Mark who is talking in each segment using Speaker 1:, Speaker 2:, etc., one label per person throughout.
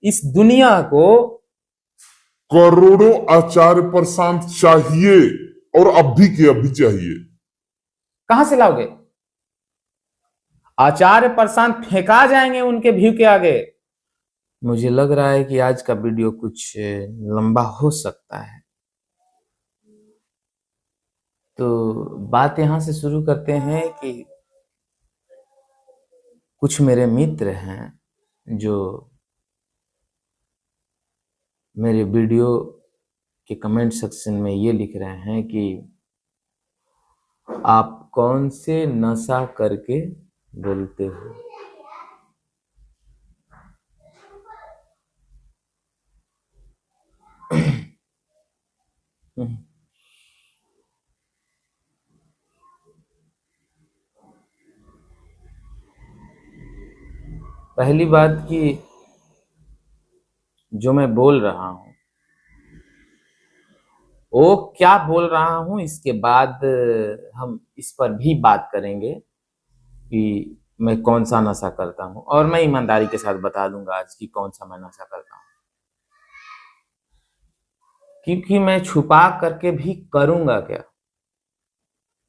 Speaker 1: इस दुनिया को
Speaker 2: करोड़ों आचार्य प्रशांत चाहिए, और अभी के अभी चाहिए।
Speaker 1: कहां से लाओगे? आचार्य प्रशांत फेंका जाएंगे उनके व्यू के आगे। मुझे लग रहा है कि आज का वीडियो कुछ लंबा हो सकता है, तो बात यहां से शुरू करते हैं कि कुछ मेरे मित्र हैं जो मेरे वीडियो के कमेंट सेक्शन में ये लिख रहे हैं कि आप कौन से नशा करके बोलते हो। पहली बात कि जो मैं बोल रहा हूं वो क्या बोल रहा हूं, इसके बाद हम इस पर भी बात करेंगे कि मैं कौन सा नशा करता हूं, और मैं ईमानदारी के साथ बता दूंगा आज कि कौन सा मैं नशा करता हूं, क्योंकि मैं छुपा करके भी करूंगा क्या।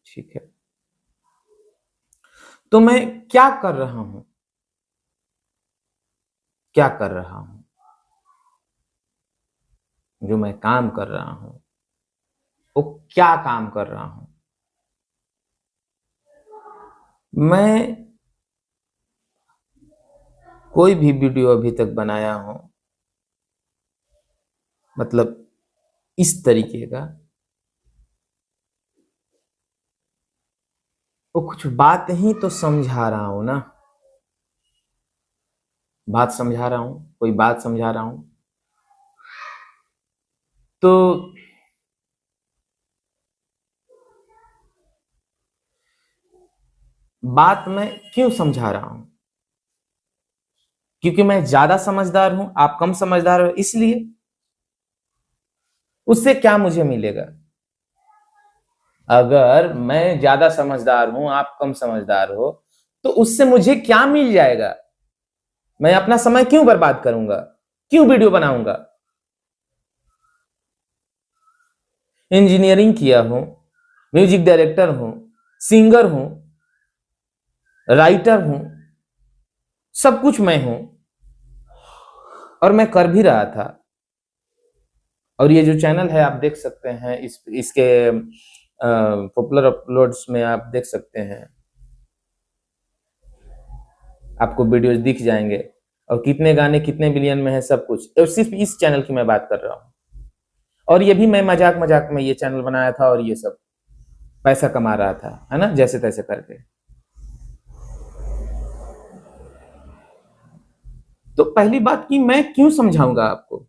Speaker 1: ठीक है, तो मैं क्या कर रहा हूं, क्या कर रहा हूं, जो मैं काम कर रहा हूं वो क्या काम कर रहा हूं। मैं कोई भी वीडियो अभी तक बनाया हूं, मतलब इस तरीके का, वो कुछ बात ही तो समझा रहा हूं ना, बात समझा रहा हूं, कोई बात समझा रहा हूं। तो बात मैं क्यों समझा रहा हूं? क्योंकि मैं ज्यादा समझदार हूं, आप कम समझदार हो, इसलिए। उससे क्या मुझे मिलेगा? अगर मैं ज्यादा समझदार हूं, आप कम समझदार हो, तो उससे मुझे क्या मिल जाएगा? मैं अपना समय क्यों बर्बाद करूंगा, क्यों वीडियो बनाऊंगा? इंजीनियरिंग किया हूं, म्यूजिक डायरेक्टर हूं, सिंगर हूं, राइटर हूं, सब कुछ मैं हूं, और मैं कर भी रहा था। और ये जो चैनल है आप देख सकते हैं, इसके पॉपुलर अपलोड्स में आप देख सकते हैं, आपको वीडियोस दिख जाएंगे, और कितने गाने कितने बिलियन में है, सब कुछ। और सिर्फ इस चैनल की मैं बात कर रहा हूं, और ये भी मैं मजाक मजाक में ये चैनल बनाया था, और ये सब पैसा कमा रहा था, है ना, जैसे तैसे करके। तो पहली बात कि मैं क्यों समझाऊंगा आपको?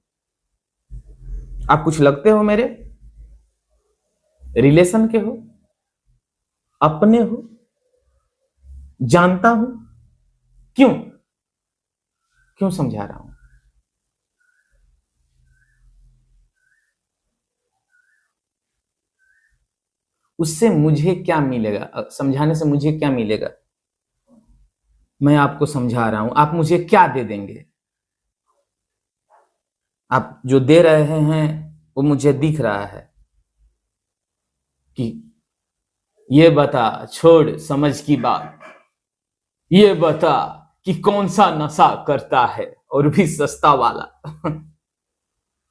Speaker 1: आप कुछ लगते हो मेरे, रिलेशन के हो, अपने हो, जानता हूं, क्यों क्यों समझा रहा हूं? उससे मुझे क्या मिलेगा? समझाने से मुझे क्या मिलेगा? मैं आपको समझा रहा हूं, आप मुझे क्या दे देंगे? आप जो दे रहे हैं वो मुझे दिख रहा है कि ये बता, छोड़ समझ की बात, ये बता कि कौन सा नशा करता है, और भी सस्ता वाला।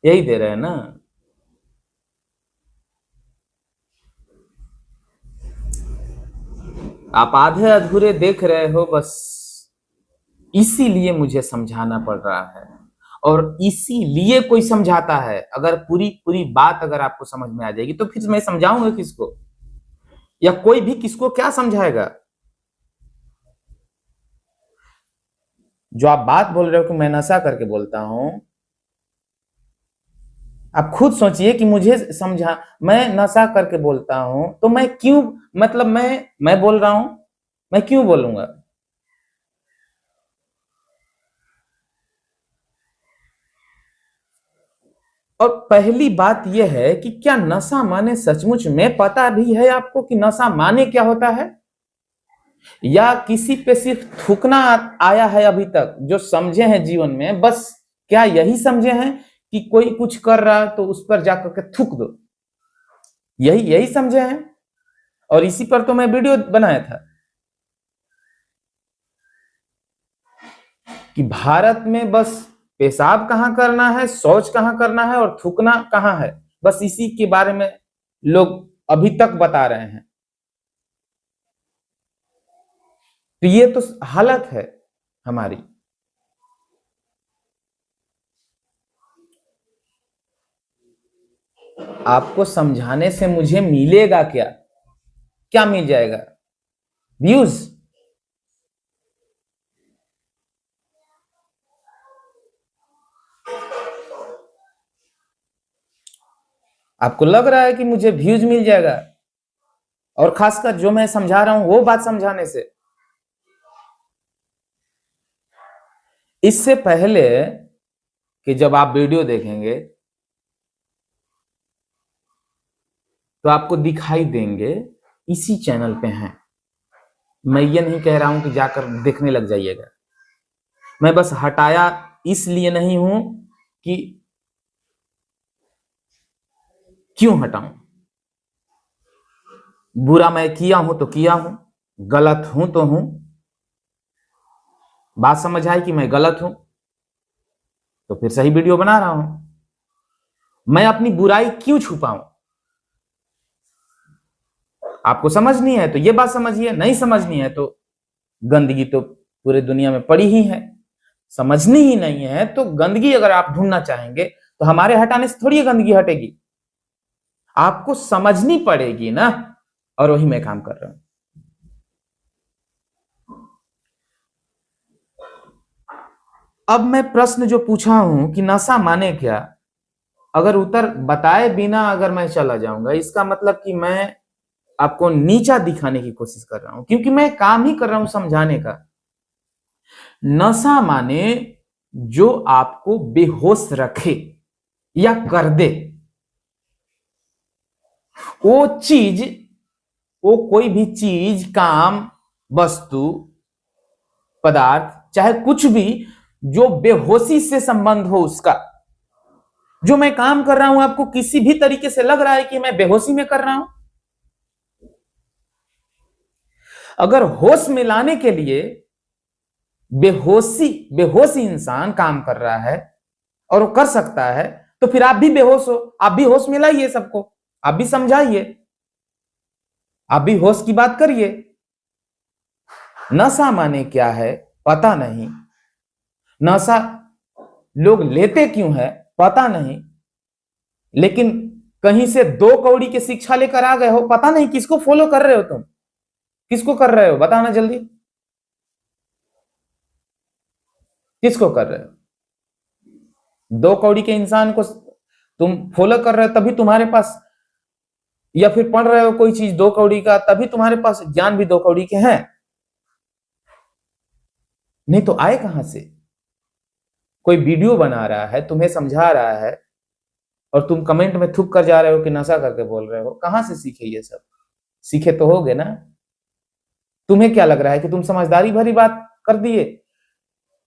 Speaker 1: यही दे रहे हैं ना। आप आधे अधूरे देख रहे हो बस, इसीलिए मुझे समझाना पड़ रहा है। और इसीलिए कोई समझाता है। अगर पूरी पूरी बात अगर आपको समझ में आ जाएगी तो फिर मैं समझाऊंगा किसको, या कोई भी किसको क्या समझाएगा? जो आप बात बोल रहे हो कि मैं नशा करके बोलता हूं, आप खुद सोचिए कि मुझे समझा, मैं नशा करके बोलता हूं तो मैं क्यों, मतलब मैं बोल रहा हूं, मैं क्यों बोलूंगा? और पहली बात यह है कि क्या नशा माने सचमुच में पता भी है आपको कि नशा माने क्या होता है? या किसी पे सिर्फ थूकना आया है अभी तक, जो समझे हैं जीवन में, बस क्या यही समझे हैं कि कोई कुछ कर रहा है तो उस पर जाकर के थूक दो? यही समझे हैं? और इसी पर तो मैं वीडियो बनाया था कि भारत में बस पेशाब कहां करना है, शौच कहां करना है और थूकना कहां है, बस इसी के बारे में लोग अभी तक बता रहे हैं। तो ये तो हालत है हमारी। आपको समझाने से मुझे मिलेगा क्या? क्या मिल जाएगा? व्यूज? आपको लग रहा है कि मुझे व्यूज मिल जाएगा? और खासकर जो मैं समझा रहा हूं वो बात समझाने से। इससे पहले कि जब आप वीडियो देखेंगे तो आपको दिखाई देंगे इसी चैनल पे हैं। मैं ये नहीं कह रहा हूं कि जाकर देखने लग जाइएगा। मैं बस हटाया इसलिए नहीं हूं कि क्यों हटाऊं। बुरा मैं किया हूं तो किया हूं, गलत हूं तो हूं। बात समझ आई कि मैं गलत हूं तो फिर सही वीडियो बना रहा हूं। मैं अपनी बुराई क्यों छुपाऊं? आपको समझनी है तो ये बात समझिए, नहीं समझनी है तो गंदगी तो पूरी दुनिया में पड़ी ही है। समझनी ही नहीं है तो गंदगी अगर आप ढूंढना चाहेंगे तो हमारे हटाने से थोड़ी गंदगी हटेगी, आपको समझनी पड़ेगी ना। और वही मैं काम कर रहा हूं। अब मैं प्रश्न जो पूछा हूं कि नशा माने क्या, अगर उत्तर बताए बिना अगर मैं चला जाऊंगा इसका मतलब कि मैं आपको नीचा दिखाने की कोशिश कर रहा हूं, क्योंकि मैं काम ही कर रहा हूं समझाने का। नशा माने जो आपको बेहोश रखे या कर दे, वो चीज, वो कोई भी चीज, काम, वस्तु, पदार्थ, चाहे कुछ भी जो बेहोशी से संबंध हो उसका। जो मैं काम कर रहा हूं आपको किसी भी तरीके से लग रहा है कि मैं बेहोशी में कर रहा हूं? अगर होश में लाने के लिए बेहोश इंसान काम कर रहा है और वो कर सकता है तो फिर आप भी बेहोश हो, आप भी होश में लाइए सबको, आप भी समझाइए, आप भी होश की बात करिए। नशा माने क्या है पता नहीं, नशा लोग लेते क्यों है पता नहीं, लेकिन कहीं से 2 कौड़ी की शिक्षा लेकर आ गए हो, पता नहीं किसको फॉलो कर रहे हो तुम, किसको कर रहे हो बताना जल्दी, किसको कर रहे हो? 2 कौड़ी के इंसान को तुम फॉलो कर रहे हो तभी तुम्हारे पास, या फिर पढ़ रहे हो कोई चीज 2 कौड़ी का तभी तुम्हारे पास ज्ञान भी 2 कौड़ी के हैं, नहीं तो आए कहां से? कोई वीडियो बना रहा है, तुम्हें समझा रहा है और तुम कमेंट में थूक कर जा रहे हो कि नशा करके बोल रहे हो, कहां से सीखे ये सब? सीखे तो होगे ना। तुम्हें क्या लग रहा है कि तुम समझदारी भरी बात कर दिए?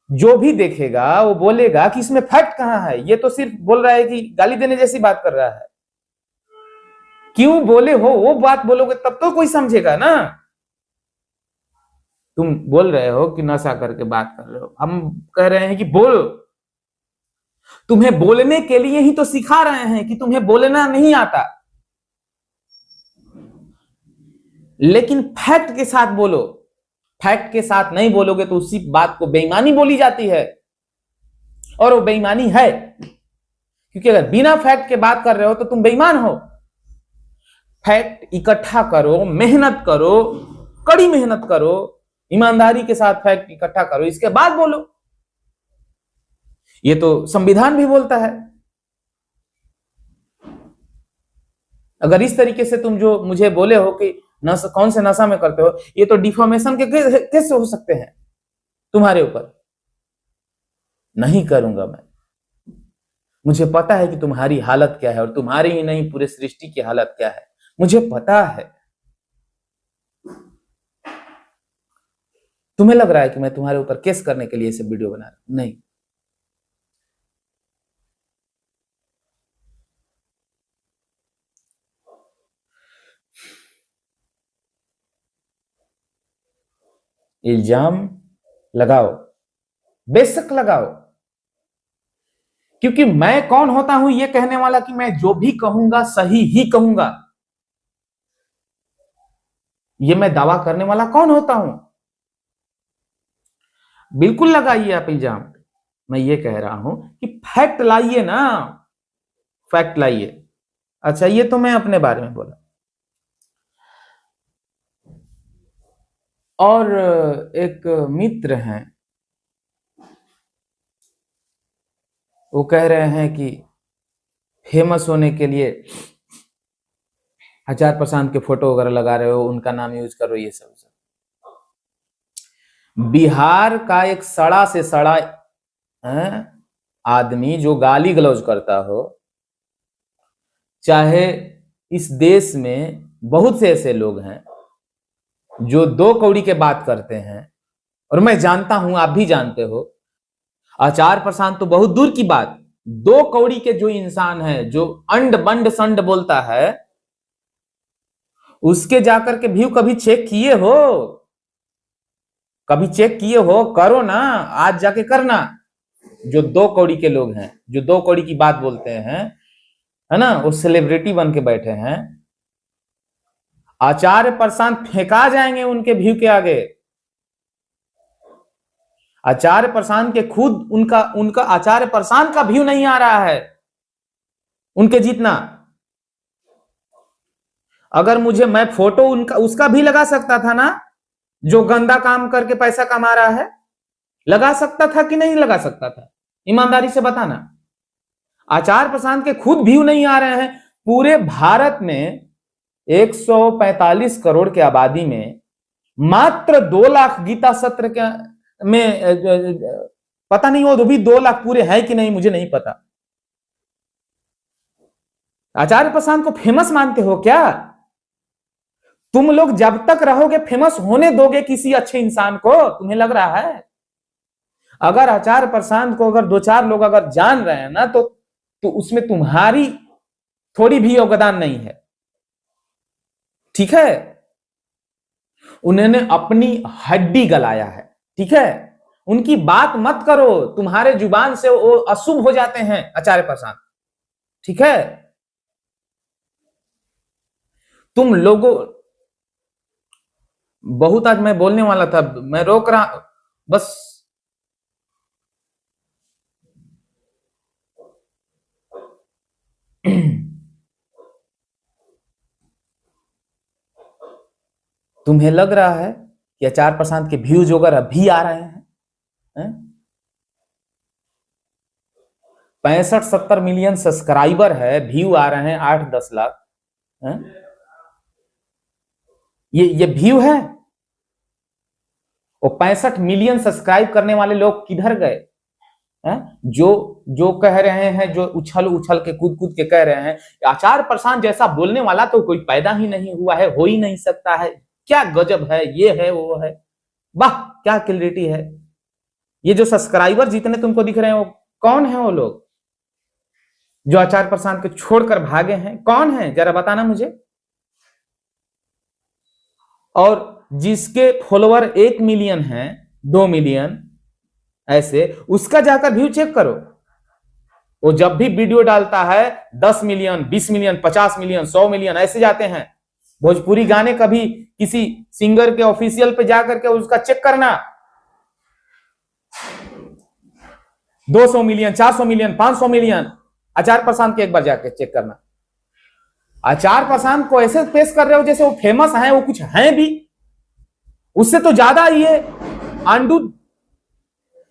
Speaker 1: जो भी देखेगा वो बोलेगा कि इसमें फैक्ट कहां है, ये तो सिर्फ बोल रहा है कि गाली देने जैसी बात कर रहा है। क्यों बोले हो वो बात बोलोगे तब तो कोई समझेगा ना। तुम बोल रहे हो कि नशा करके बात कर रहे हो, हम कह रहे हैं कि बोलो। तुम्हें बोलने के लिए ही तो सिखा रहे हैं कि तुम्हें बोलना नहीं आता, लेकिन फैक्ट के साथ बोलो। फैक्ट के साथ नहीं बोलोगे तो उसी बात को बेईमानी बोली जाती है, और वो बेईमानी है, क्योंकि अगर बिना फैक्ट के बात कर रहे हो तो तुम बेईमान हो। फैक्ट इकट्ठा करो, मेहनत करो, कड़ी मेहनत करो, ईमानदारी के साथ फैक्ट इकट्ठा करो, इसके बाद बोलो। ये तो संविधान भी बोलता है। अगर इस तरीके से तुम जो मुझे बोले हो कि नशा, कौन से नशा में करते हो, ये तो डिफॉर्मेशन के केस हो सकते हैं तुम्हारे ऊपर। नहीं करूंगा मैं। मुझे पता है कि तुम्हारी हालत क्या है, और तुम्हारी ही नहीं पूरे सृष्टि की हालत क्या है, मुझे पता है। तुम्हें लग रहा है कि मैं तुम्हारे ऊपर केस करने के लिए इसे वीडियो बना रहा हूं, नहीं। इल्जाम लगाओ, बेशक लगाओ, क्योंकि मैं कौन होता हूं यह कहने वाला कि मैं जो भी कहूंगा सही ही कहूंगा। यह मैं दावा करने वाला कौन होता हूं? बिल्कुल लगाइए आप इल्जाम। मैं ये कह रहा हूं कि फैक्ट लाइए ना, फैक्ट लाइए। अच्छा, ये तो मैं अपने बारे में बोला। और एक मित्र हैं, वो कह रहे हैं कि फेमस होने के लिए आचार प्रशांत के फोटो वगैरह लगा रहे हो, उनका नाम यूज करो, ये सब। बिहार का एक सड़ा से सड़ा आदमी जो गाली गलौज करता हो, चाहे इस देश में बहुत से ऐसे लोग हैं जो दो कौड़ी के बात करते हैं, और मैं जानता हूं, आप भी जानते हो। आचार प्रशांत तो बहुत दूर की बात, दो कौड़ी के जो इंसान है, जो अंड बंड संड बोलता है, उसके जाकर के व्यू कभी चेक किए हो? कभी चेक किए हो? करो ना, आज जाके करना। जो दो कौड़ी के लोग हैं, जो दो कौड़ी की बात बोलते हैं, है ना, वो सेलिब्रिटी बन के बैठे हैं। आचार्य प्रशांत फेंका जाएंगे उनके व्यू के आगे। आचार्य प्रशांत के खुद उनका आचार्य प्रशांत का व्यू नहीं आ रहा है उनके जितना। अगर मैं फोटो उसका भी लगा सकता था ना, जो गंदा काम करके पैसा कमा रहा है, लगा सकता था कि नहीं लगा सकता था? ईमानदारी से बताना। आचार्य प्रशांत के खुद व्यू नहीं आ रहे हैं। पूरे भारत में 145 करोड़ की आबादी में मात्र 2 लाख गीता सत्र के में, पता नहीं वो भी 2 लाख पूरे हैं कि नहीं, मुझे नहीं पता। आचार्य प्रशांत को फेमस मानते हो क्या? तुम लोग जब तक रहोगे फेमस होने दोगे किसी अच्छे इंसान को? तुम्हें लग रहा है अगर आचार्य प्रशांत को अगर 2-4 लोग अगर जान रहे हैं ना, तो उसमें तुम्हारी थोड़ी भी योगदान नहीं है, ठीक है? उन्होंने अपनी हड्डी गलाया है, ठीक है? उनकी बात मत करो, तुम्हारे जुबान से वो अशुभ हो जाते हैं आचार्य प्रशांत, ठीक है? तुम लोगों, बहुत आज मैं बोलने वाला था, मैं रोक रहा बस। तुम्हें लग रहा है कि आचार्य प्रशांत के व्यूज वगैरह अभी आ रहे हैं? 65-70 मिलियन सब्सक्राइबर है, व्यू आ रहे हैं 8-10 लाख है? ये व्यू है? वो 65 मिलियन सब्सक्राइब करने वाले लोग किधर गए? जो कह रहे हैं, जो उछल उछल के कूद कूद के कह रहे हैं आचार्य प्रशांत जैसा बोलने वाला तो कोई पैदा ही नहीं हुआ है, हो ही नहीं सकता है, क्या गजब है, ये है वो है, वाह क्या क्लैरिटी है। ये जो सब्सक्राइबर जितने तुमको दिख रहे हैं, वो कौन है? वो लोग जो आचार्य प्रशांत को छोड़कर भागे हैं, कौन है? जरा बताना मुझे। और जिसके फॉलोअर 1 मिलियन है, 2 मिलियन, ऐसे उसका जाकर व्यू चेक करो। वो जब भी वीडियो डालता है 10 मिलियन, 20 मिलियन, 50 मिलियन, 100 मिलियन ऐसे जाते हैं। भोजपुरी गाने कभी किसी सिंगर के ऑफिशियल पे जाकर के उसका चेक करना, 200 मिलियन, 400 मिलियन, 500 मिलियन। आचार्य प्रशांत के एक बार जाकर चेक करना। आचार्य प्रशांत को ऐसे पेश कर रहे हो जैसे वो फेमस है, वो कुछ है भी, उससे तो ज्यादा ये आंडू,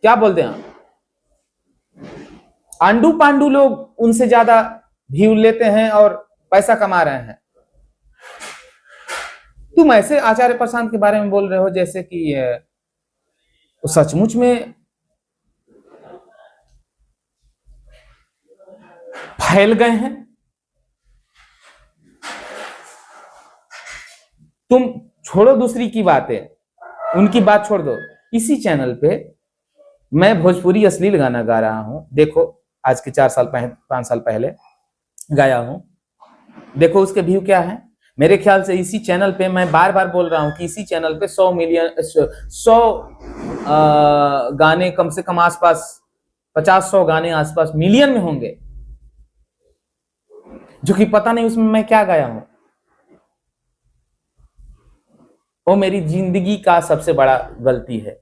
Speaker 1: क्या बोलते हैं, आंडू पांडू लोग उनसे ज्यादा व्यू लेते हैं और पैसा कमा रहे हैं। तुम ऐसे आचार्य प्रशांत के बारे में बोल रहे हो जैसे कि वो सचमुच में फैल गए हैं। तुम छोड़ो दूसरी की बातें, उनकी बात छोड़ दो। इसी चैनल पे मैं भोजपुरी अश्लील गाना गा रहा हूं, देखो आज के 4 साल 5 साल पहले गाया हूं, देखो उसके व्यू क्या है। मेरे ख्याल से इसी चैनल पे मैं बार बार बोल रहा हूं कि इसी चैनल पे 100 गाने कम से कम आसपास 50-100 गाने आसपास मिलियन में होंगे, जो कि पता नहीं उसमें मैं क्या गाया हूं। वो मेरी जिंदगी का सबसे बड़ा गलती है,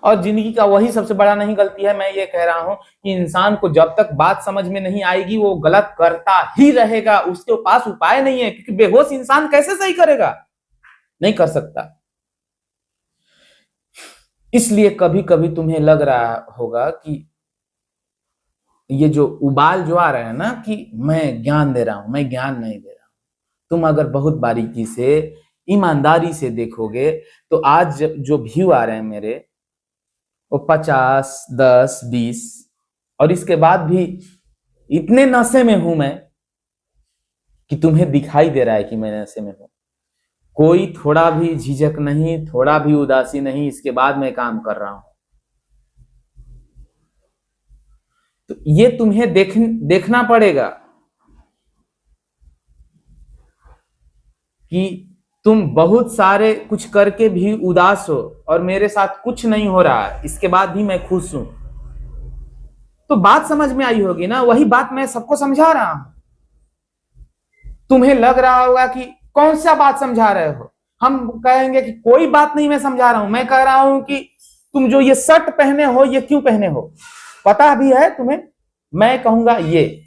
Speaker 1: और जिंदगी का वही सबसे बड़ा नहीं गलती है। मैं ये कह रहा हूं कि इंसान को जब तक बात समझ में नहीं आएगी वो गलत करता ही रहेगा, उसके पास उपाय नहीं है, क्योंकि बेहोश इंसान कैसे सही करेगा, नहीं कर सकता। इसलिए कभी कभी तुम्हें लग रहा होगा कि ये जो उबाल जो आ रहा है ना कि मैं ज्ञान दे रहा हूं, मैं ज्ञान नहीं दे रहा हूं। तुम अगर बहुत बारीकी से ईमानदारी से देखोगे तो आज जो व्यू आ रहे हैं मेरे, वो 50, 10, 20, और इसके बाद भी इतने नशे में हूं मैं कि तुम्हें दिखाई दे रहा है कि मैं नशे में हूं। कोई थोड़ा भी झिझक नहीं, थोड़ा भी उदासी नहीं, इसके बाद मैं काम कर रहा हूं। तो ये तुम्हें देखना पड़ेगा कि तुम बहुत सारे कुछ करके भी उदास हो और मेरे साथ कुछ नहीं हो रहा है, इसके बाद भी मैं खुश हूं। तो बात समझ में आई होगी ना, वही बात मैं सबको समझा रहा हूं। तुम्हें लग रहा होगा कि कौन सा बात समझा रहे हो। हम कहेंगे कि कोई बात नहीं मैं समझा रहा हूं, मैं कह रहा हूं कि तुम जो ये शर्ट पहने हो ये क्यों पहने हो, पता भी है तुम्हें। मैं कहूंगा ये,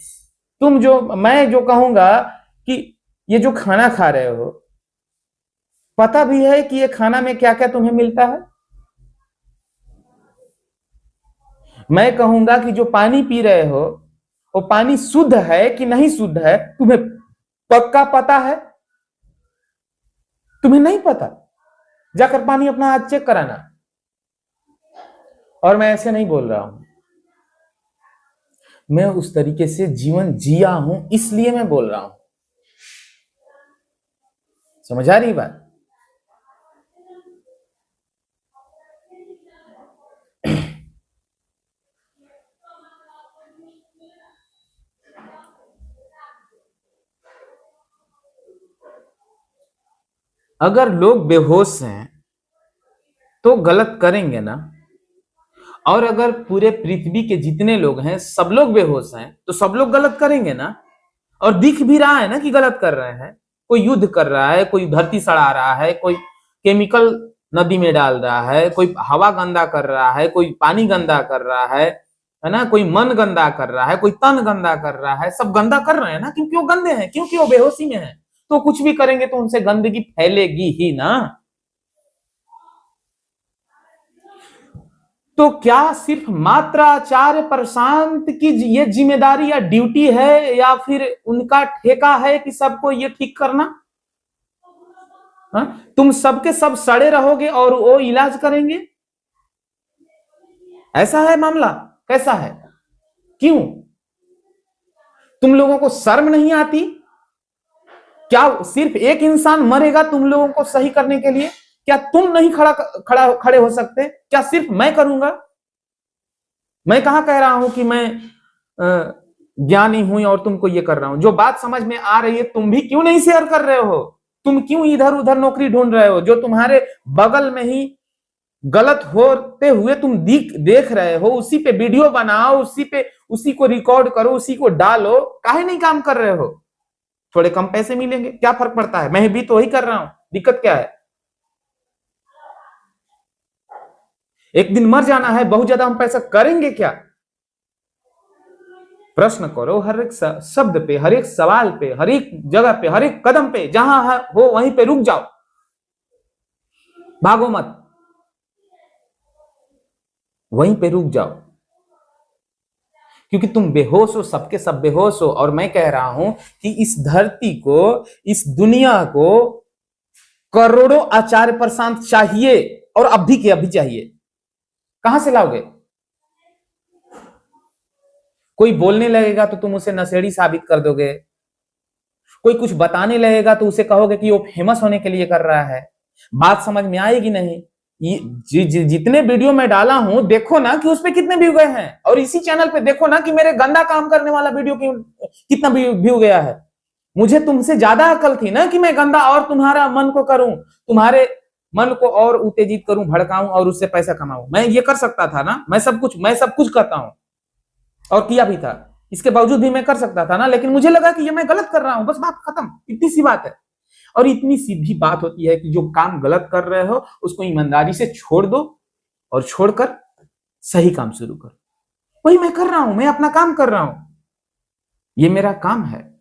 Speaker 1: मैं जो कहूंगा कि ये जो खाना खा रहे हो, पता भी है कि ये खाना में क्या क्या तुम्हें मिलता है। मैं कहूंगा कि जो पानी पी रहे हो वो पानी शुद्ध है कि नहीं शुद्ध है, तुम्हें पक्का पता है। तुम्हें नहीं पता, जाकर पानी अपना हाथ चेक कराना। और मैं ऐसे नहीं बोल रहा हूं, मैं उस तरीके से जीवन जिया हूं, इसलिए मैं बोल रहा हूं। समझ आ रही बात? अगर लोग बेहोश हैं तो गलत करेंगे ना, और अगर पूरे पृथ्वी के जितने लोग हैं सब लोग बेहोश हैं तो सब लोग गलत करेंगे ना। और दिख भी रहा है ना कि गलत कर रहे हैं। कोई युद्ध कर रहा है, कोई धरती सड़ा रहा है, कोई केमिकल नदी में डाल रहा है, कोई हवा गंदा कर रहा है, कोई पानी गंदा कर रहा है ना, कोई मन गंदा कर रहा है, कोई तन गंदा कर रहा है। सब गंदा कर रहे हैं ना, क्योंकि वो गंदे हैं, क्योंकि वो बेहोशी में है। तो कुछ भी करेंगे तो उनसे गंदगी फैलेगी ही ना। तो क्या सिर्फ मात्र आचार्य प्रशांत की ये जिम्मेदारी या ड्यूटी है, या फिर उनका ठेका है कि सबको ये ठीक करना? तुम सबके सब सड़े रहोगे और वो इलाज करेंगे? ऐसा है मामला? कैसा है? क्यों? तुम लोगों को शर्म नहीं आती? क्या सिर्फ एक इंसान मरेगा तुम लोगों को सही करने के लिए? क्या तुम नहीं खड़े हो सकते? क्या सिर्फ मैं करूंगा? मैं कहां कह रहा हूं कि मैं ज्ञानी हूं और तुमको ये कर रहा हूं। जो बात समझ में आ रही है तुम भी क्यों नहीं शेयर कर रहे हो? तुम क्यों इधर उधर नौकरी ढूंढ रहे हो? जो तुम्हारे बगल में ही गलत होते हुए तुम देख रहे हो, उसी पे वीडियो बनाओ, उसी को रिकॉर्ड करो, उसी को डालो। काहे नहीं काम कर रहे हो? थोड़े कम पैसे मिलेंगे, क्या फर्क पड़ता है? मैं भी तो वही कर रहा हूं, दिक्कत क्या है? एक दिन मर जाना है, बहुत ज्यादा हम पैसा करेंगे क्या? प्रश्न करो हर एक शब्द पे, हर एक सवाल पे, हर एक जगह पे, हर एक कदम पे। जहां हो वहीं पे रुक जाओ, भागो मत, वहीं पे रुक जाओ। क्योंकि तुम बेहोश हो, सबके सब बेहोश हो। और मैं कह रहा हूं कि इस धरती को, इस दुनिया को करोड़ों आचार्य प्रशांत चाहिए, और अभी के अभी चाहिए। कहां से लाओगे? कोई बोलने लगेगा तो तुम उसे नशेड़ी साबित कर दोगे। कोई कुछ बताने लगेगा तो उसे कहोगे कि वो फेमस होने के लिए कर रहा है। बात समझ में आएगी नहीं। जितने वीडियो में डाला हूं, देखो ना कि उस पे कितने व्यू गए हैं। और इसी चैनल पे देखो ना कि मेरे गंदा काम करने वाला वीडियो कितना व्यू गया है। मुझे तुमसे ज्यादा अकल थी ना कि मैं गंदा और तुम्हारा मन को करूं, तुम्हारे मन को और उत्तेजित करूं, भड़काऊं और उससे पैसा कमाऊं। मैं ये कर सकता था ना, मैं सब कुछ करता हूं और किया भी था, इसके बावजूद भी मैं कर सकता था ना, लेकिन मुझे लगा कि ये मैं गलत कर रहा हूं, बस बात खत्म, इतनी सी बात है। और इतनी सीधी बात होती है कि जो काम गलत कर रहे हो उसको ईमानदारी से छोड़ दो और छोड़कर सही काम शुरू करो। वही मैं कर रहा हूं, मैं अपना काम कर रहा हूं, ये मेरा काम है।